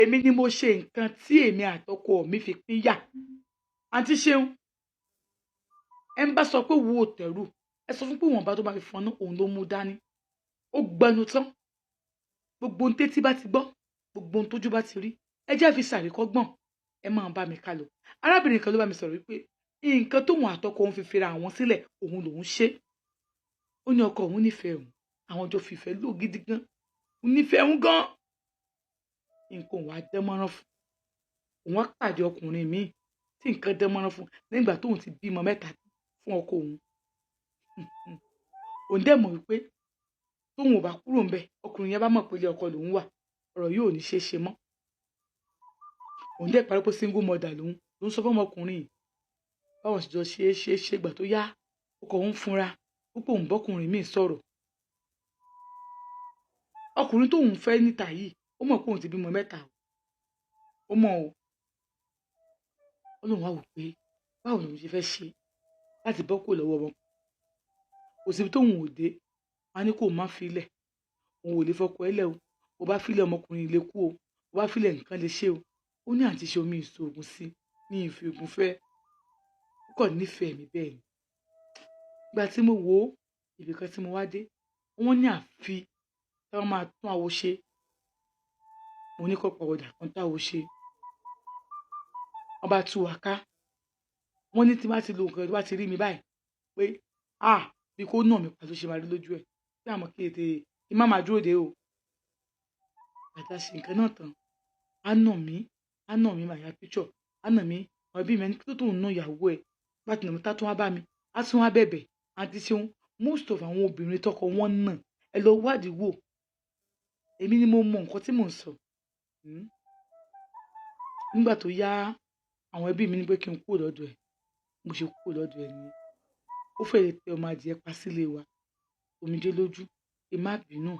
èmi ni mo ṣe nǹkan tí èmi àtọkọ mi fi pínyà àǹtí Ṣeun ẹ ń bá sọ pé wo tẹ̀rù ẹ sọ fún pé wọn bá tó bá fi fọnú òun ló mú dání ó gbẹnu tán gbogbo ohun tétí bá ti gbọ́ gbogbo ohun tójú bá ti rí ẹ jẹ́ fi ṣàríkọ́gbọ̀n ẹ máa bá mi kálọ arábìnrin kan ló bá mi sọ̀rọ̀ wípé nǹkan tóun àtọkọ òun fi fira àwọn sílẹ̀ òun lòún ṣe ó ní ọkọ òun nífẹ̀ẹ́ òun àwọn jọ fìfẹ́ lò gidi gan òun nífẹ̀ẹ́ òun gan nǹkan òun á dánmọ́rán fún òun á pàdé ọkùnrin míì tí nǹkan dánmọ́rán fún nígbà tóun ti bímọ 3 fún ọkọ òun òun dẹ̀ mọ̀ wípé tóun ò bá kúrò ńbẹ̀ ọkùnrin yẹn bá mọ̀ pé ilé ọkọ lòun wà ọ̀rọ̀ yóò ní ṣeé ṣe mọ́ òun dẹ̀ parí pé single mother lòun ló ń sọ fún ọmọkùnrin yìí báwọn sì jọ ṣe gbà tó yá ọkọ òun fúnra púpọ̀ òun bọ́kùnrin míì sọ̀rọ̀ ọkùnrin tóun fẹ́ níta yìí ó mọ̀ pé òun ti bímọ 3 ó mọ̀ o ó lóun wá wò pé báwo lòun ṣe fẹ́ ṣe láti bọ́ kúrò lọ́wọ́ wọn kò síbi tóun ò dé wọn á ní kó má filẹ̀ òun ò lè fọkọ ẹlẹ́ o bó bá filẹ̀ ọmọkùnrin lè kú o bó bá filẹ̀ nǹkan lè ṣe o ó ní àǹtí Ṣe omi ìṣòògùn sí ní ìfìgùn fẹ́ ó kàn nífẹ̀ẹ́ mi bẹ́ẹ̀ ni ìgbà tí mo wò ó ibì kan tí mo wá dé wọ́n ní àfi tí wọ́n máa tún àwo ṣe mo ní kó pàwọ̀dà kan tó àwo ṣe wọ́n bá tú wa ká wọ́n ní tí bá ti lo nǹkan tó bá ti rí mi báyìí pé bí kò nà mí pa ló ṣe máa rí lójú ẹ̀ bí àmọ́ kí ètè kí má máa dúró dé o àti àṣe nǹkan náà tán á nà mí màá ya píṣọ̀ á nà mí àwọn ẹbí mi ẹni tó tóun ná ìyàwó ẹ̀ bá ti nà mí tá tún wá bá mi á tún wá bẹ̀bẹ̀ àǹtí Ṣeun most of àwọn obìnrin tọkọ wọn nà ẹ lọ wádìí wò èmi ni mo mọ nǹkan tí mò ń sọ nígbà tó yá àwọn ẹbí mi ní pé kí n kúrò lọ́dọ̀ ẹ̀ mo ṣe kúrò lọ́dọ̀ ẹ̀ nìyẹn ó fẹ́ẹ́ tẹ ọmọ adìẹ pa sílé wa omijé lójú ẹ má bínú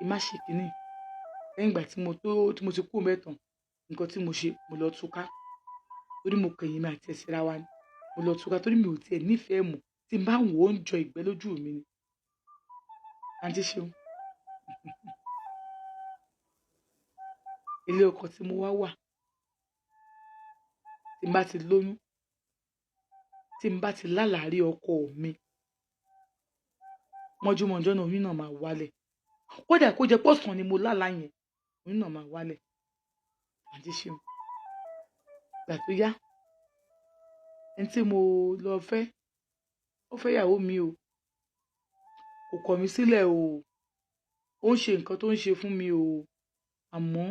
ẹ má ṣe kínní lẹ́yìn ìgbà tí mo ti kú mẹ́tàn nǹkan tí mo ṣe mo lọ túká torí mo kẹ̀yìn mi àti ẹ̀sìn ra wa ni mo lọ túká torí mi ò tiẹ̀ nífẹ̀ẹ́ mọ̀ tí n bá wò ó ń jọ ìgbẹ́ lójú mi ni àǹtí Ṣeun ilé ọkọ tí mo wá wà tí n bá ti lóyún tí n bá ti lálàárí ọkọ mi mọ́júmọ́ ọjọ́ náà oyún náà máa wálẹ̀ kódà kó jẹ́ pọ̀sán ni mo lálàá yẹn oyún náà máa wálẹ̀ àǹtí Ṣeun gbà tó yá ẹni tí mo lọ fẹ́ ó fẹ́ ìyàwó mi o kò kọ̀ mí sílẹ̀ o ó ń ṣe nǹkan tó ń ṣe fún mi o àmọ́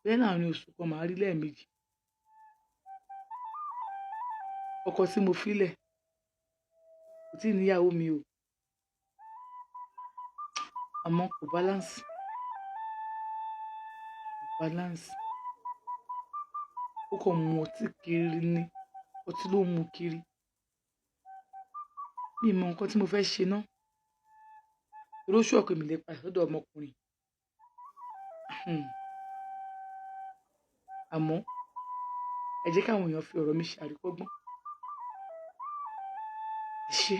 bẹ́ẹ̀ láàrin oṣù kan màá rí lẹ́ẹ̀mejì ọkọ tí mo filẹ̀ kò tí ì níyàwó mi o àmọ́ kò balance ó kàn mu ọtí kiri ni ọtí ló mu kiri mi mọ nǹkan tí mo fẹ́ ṣe náà olóṣù ọkọ mi lè pa ìsọdọ̀ ọmọkùnrin àmọ́ ẹ jẹ́ káwọn èèyàn fi ọ̀rọ̀ mi ṣe àríkọ́gbọ́n ẹ ṣé.